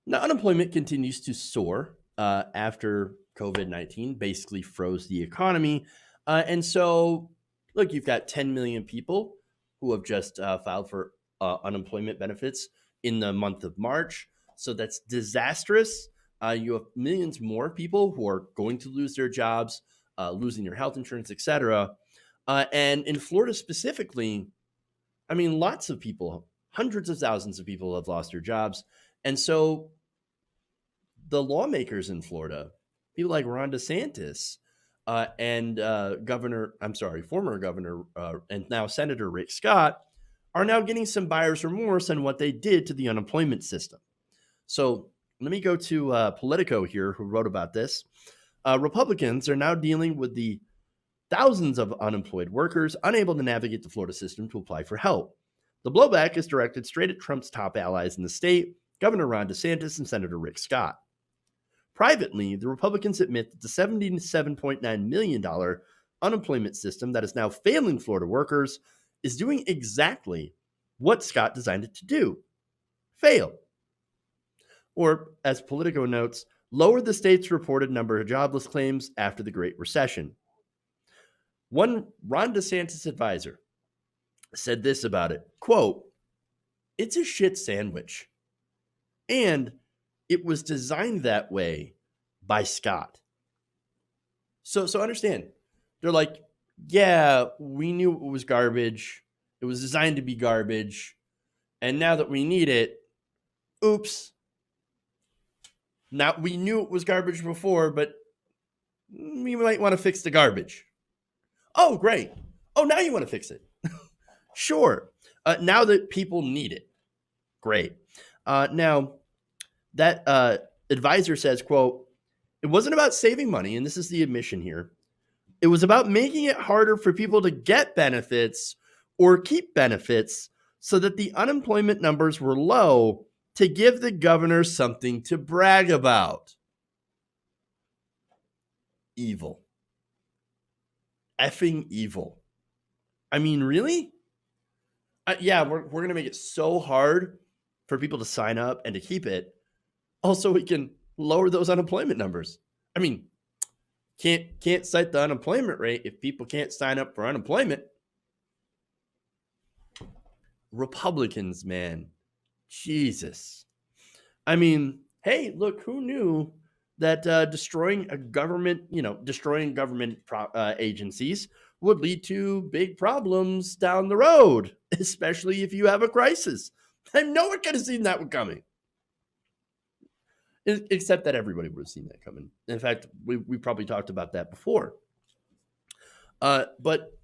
Now, unemployment continues to soar after COVID-19 basically froze the economy. And so, look, you've got 10 million people who have just filed for unemployment benefits in the month of March. So that's disastrous. You have millions more people who are going to lose their jobs, losing their health insurance, etc. And in Florida specifically, I mean, lots of people, hundreds of thousands of people have lost their jobs. And so the lawmakers in Florida, people like Ron DeSantis and former Governor and now Senator Rick Scott, are now getting some buyer's remorse on what they did to the unemployment system. So let me go to Politico here, who wrote about this. Republicans are now dealing with the thousands of unemployed workers unable to navigate the Florida system to apply for help. The blowback is directed straight at Trump's top allies in the state, Governor Ron DeSantis and Senator Rick Scott. Privately, the Republicans admit that the $77.9 million unemployment system that is now failing Florida workers is doing exactly what Scott designed it to do: fail. Or, as Politico notes, lower the state's reported number of jobless claims after the Great Recession. One Ron DeSantis advisor said this about it, quote, "It's a shit sandwich. And it was designed that way by Scott." So understand. They're like, yeah, we knew it was garbage. It was designed to be garbage. And now that we need it, oops. Now we knew it was garbage before, but we might want to fix the garbage. Oh, great. Oh, now you want to fix it. Sure. Now that people need it. Great. Now, that advisor says, quote, "It wasn't about saving money," and this is the admission here. "It was about making it harder for people to get benefits or keep benefits so that the unemployment numbers were low to give the governor something to brag about." Evil. Effing evil. I mean, really? Yeah, we're going to make it so hard for people to sign up and to keep it. Also, we can lower those unemployment numbers. I mean, can't cite the unemployment rate if people can't sign up for unemployment. Republicans, man. Jesus. I mean, hey, look, who knew that destroying government agencies would lead to big problems down the road, especially if you have a crisis. No one could have seen that one coming. Except that everybody would have seen that coming. In fact, we probably talked about that before. But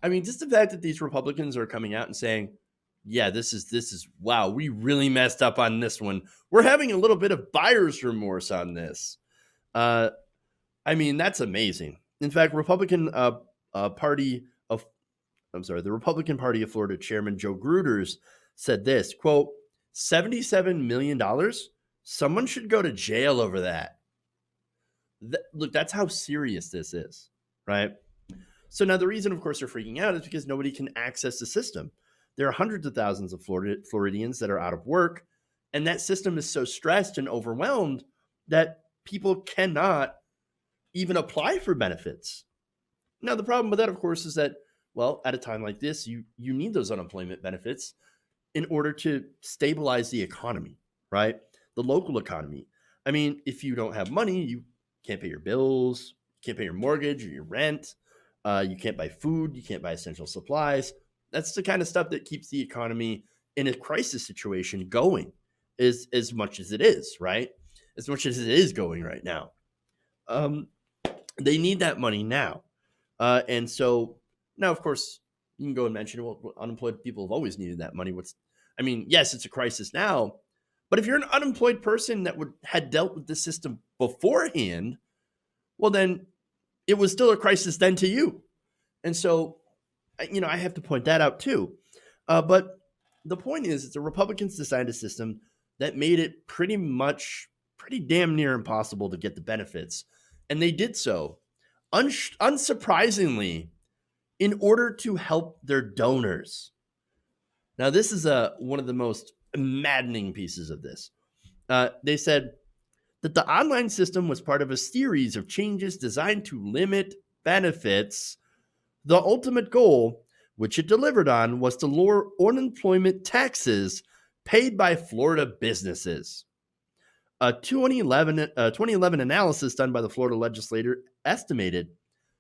I mean, just the fact that these Republicans are coming out and saying, "Yeah, this is wow, we really messed up on this one. We're having a little bit of buyer's remorse on this." I mean, that's amazing. In fact, the Republican Party of Florida Chairman Joe Gruters said this, quote, $77 million? Someone should go to jail over that. Look, that's how serious this is, right? So now the reason, of course, they're freaking out is because nobody can access the system. There are hundreds of thousands of Floridians that are out of work, and that system is so stressed and overwhelmed that people cannot even apply for benefits. Now, the problem with that, of course, is that, well, at a time like this, you need those unemployment benefits in order to stabilize the economy, right? The local economy. I mean, if you don't have money, you can't pay your bills, you can't pay your mortgage or your rent, you can't buy food, you can't buy essential supplies. That's the kind of stuff that keeps the economy in a crisis situation going, as much as it is, right? As much as it is going right now. They need that money now. And so now, of course, you can go and mention, well, unemployed people have always needed that money. Yes, it's a crisis now, but if you're an unemployed person that had dealt with the system beforehand, well, then it was still a crisis then to you. And so, I have to point that out too. But the point is, the Republicans designed a system that made it pretty damn near impossible to get the benefits. And they did so, unsurprisingly, in order to help their donors. Now, this is one of the most maddening pieces of this. They said that the online system was part of a series of changes designed to limit benefits. The ultimate goal, which it delivered on, was to lower unemployment taxes paid by Florida businesses. A 2011 analysis done by the Florida legislature estimated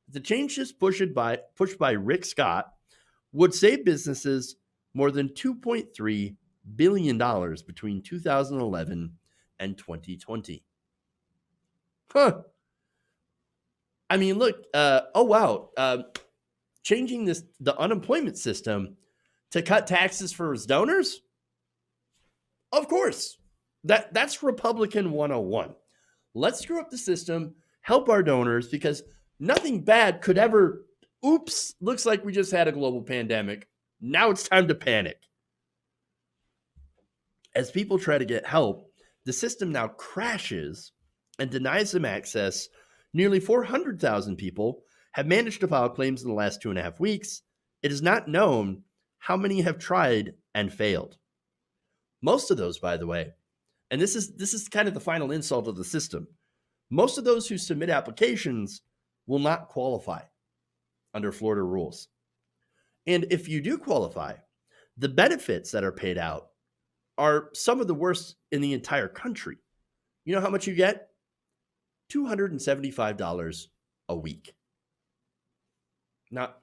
that the changes pushed by Rick Scott would save businesses more than $2.3 billion between 2011 and 2020. Huh. I mean, look, oh wow, changing the unemployment system to cut taxes for his donors? Of course. That's Republican 101. Let's screw up the system, help our donors, because nothing bad could ever, oops, looks like we just had a global pandemic. Now it's time to panic. As people try to get help, the system now crashes and denies them access. Nearly 400,000 people have managed to file claims in the last 2.5 weeks. It is not known how many have tried and failed. Most of those, by the way, and this is kind of the final insult of the system, most of those who submit applications will not qualify under Florida rules. And if you do qualify, the benefits that are paid out are some of the worst in the entire country. You know how much you get? $275 a week. Now,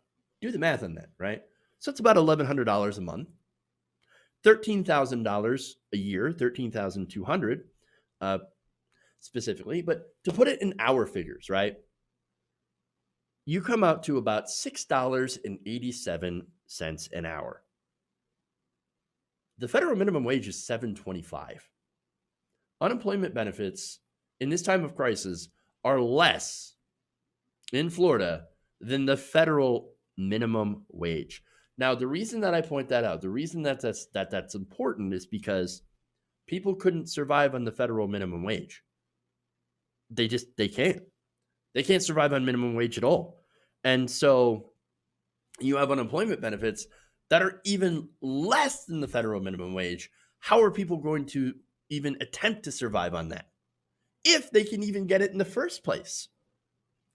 do the math on that, right? So it's about $1,100 a month, $13,000 a year, $13,200 specifically. But to put it in our figures, right? You come out to about $6.87 an hour. The federal minimum wage is $7.25. Unemployment benefits in this time of crisis are less in Florida than the federal minimum wage. Now, the reason that I point that out, the reason that's important is because people couldn't survive on the federal minimum wage. They can't. They can't survive on minimum wage at all. And so you have unemployment benefits that are even less than the federal minimum wage. How are people going to even attempt to survive on that, if they can even get it in the first place?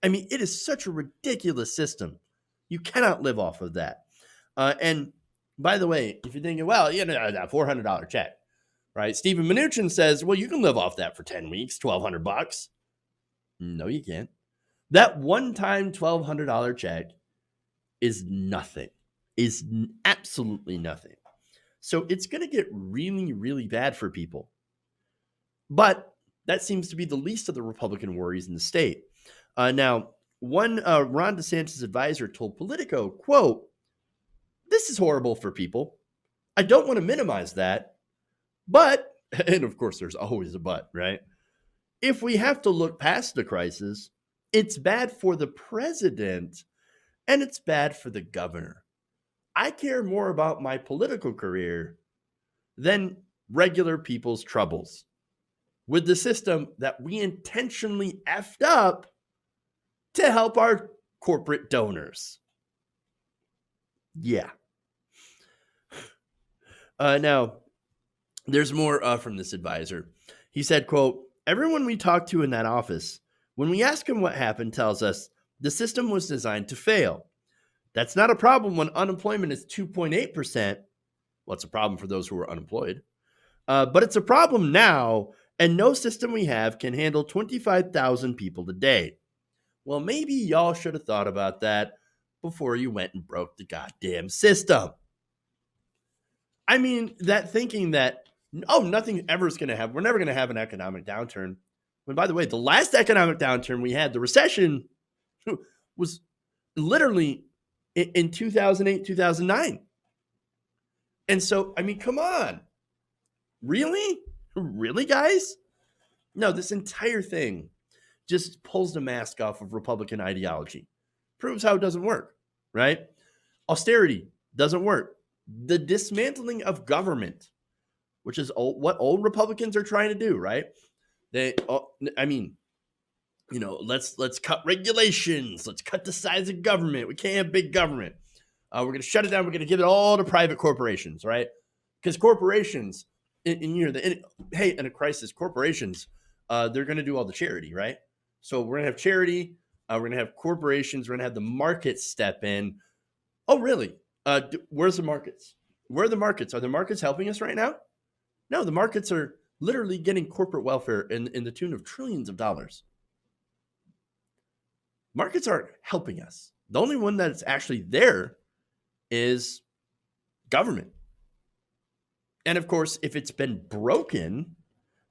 I mean, it is such a ridiculous system. You cannot live off of that. And by the way, if you're thinking, well, you know, that $400 check, right? Stephen Mnuchin says, well, you can live off that for 10 weeks, $1,200. No, you can't. That one-time $1,200 check is nothing, is absolutely nothing. So it's going to get really, really bad for people. But that seems to be the least of the Republican worries in the state. Now, one Ron DeSantis advisor told Politico, quote, "This is horrible for people. I don't want to minimize that, but," and of course there's always a but, right? "If we have to look past the crisis, it's bad for the president and it's bad for the governor. I care more about my political career than regular people's troubles with the system that we intentionally effed up to help our corporate donors." Yeah. Now, there's more from this advisor. He said, quote, "Everyone we talk to in that office, when we ask him what happened, tells us the system was designed to fail. That's not a problem when unemployment is 2.8%. Well, it's a problem for those who are unemployed. But it's a problem now, and no system we have can handle 25,000 people a day. Well, maybe y'all should have thought about that before you went and broke the goddamn system." I mean, that thinking that, oh, nothing ever is going to happen. We're never going to have an economic downturn. When, by the way, the last economic downturn we had, the recession, was literally in 2008, 2009. And so, I mean, come on. Really? Really, guys? No, this entire thing just pulls the mask off of Republican ideology. Proves how it doesn't work, right? Austerity doesn't work. The dismantling of government, which is what old Republicans are trying to do, right? I mean, you know, let's cut regulations. Let's cut the size of government. We can't have big government. We're going to shut it down. We're going to give it all to private corporations, right? Because corporations Hey, in a crisis, corporations, they're going to do all the charity, right? So we're going to have charity. We're going to have corporations. We're going to have the markets step in. Oh, really? Where's the markets? Where are the markets? Are the markets helping us right now? No, the markets are literally getting corporate welfare in the tune of trillions of dollars. Markets aren't helping us. The only one that's actually there is government. And of course, if it's been broken,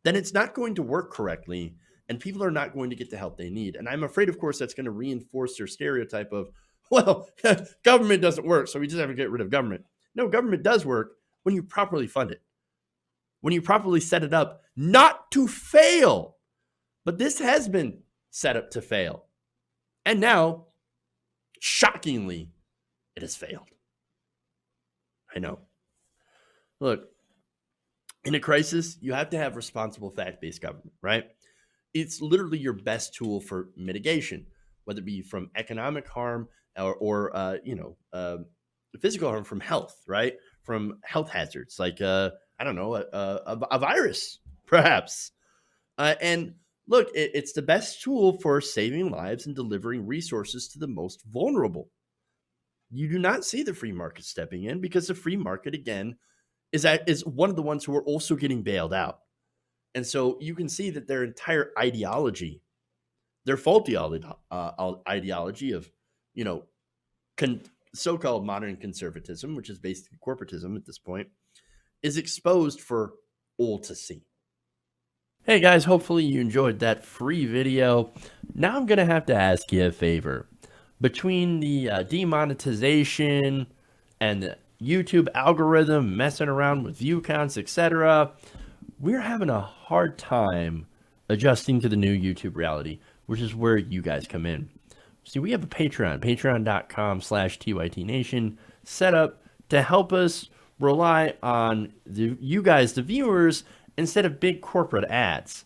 then it's not going to work correctly and people are not going to get the help they need. And I'm afraid, of course, that's going to reinforce their stereotype of, well, government doesn't work, so we just have to get rid of government. No, government does work when you properly fund it, when you properly set it up not to fail. But this has been set up to fail. And now, shockingly, it has failed. I know. Look, in a crisis, you have to have responsible fact-based government, right? It's literally your best tool for mitigation, whether it be from economic harm or physical harm from health, right? From health hazards like I don't know, a virus, perhaps. And look, it's the best tool for saving lives and delivering resources to the most vulnerable. You do not see the free market stepping in because the free market, again, is one of the ones who are also getting bailed out. And so you can see that their entire ideology, their faulty ideology of, you know, so-called modern conservatism, which is basically corporatism at this point, is exposed for all to see. Hey guys, hopefully you enjoyed that free video. Now I'm going to have to ask you a favor. Between the demonetization and the YouTube algorithm messing around with view counts, etc., we're having a hard time adjusting to the new YouTube reality, which is where you guys come in. See, we have a patreon.com/TYTNation set up to help us rely on you guys, the viewers, instead of big corporate ads.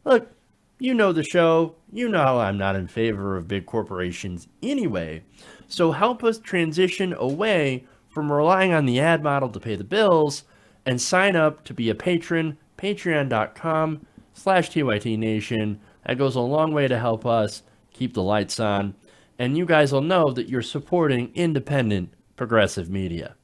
Look, you know the show. You know I'm not in favor of big corporations anyway. So help us transition away from relying on the ad model to pay the bills and sign up to be a patron, patreon.com/TYTNation. That goes a long way to help us keep the lights on. And you guys will know that you're supporting independent progressive media.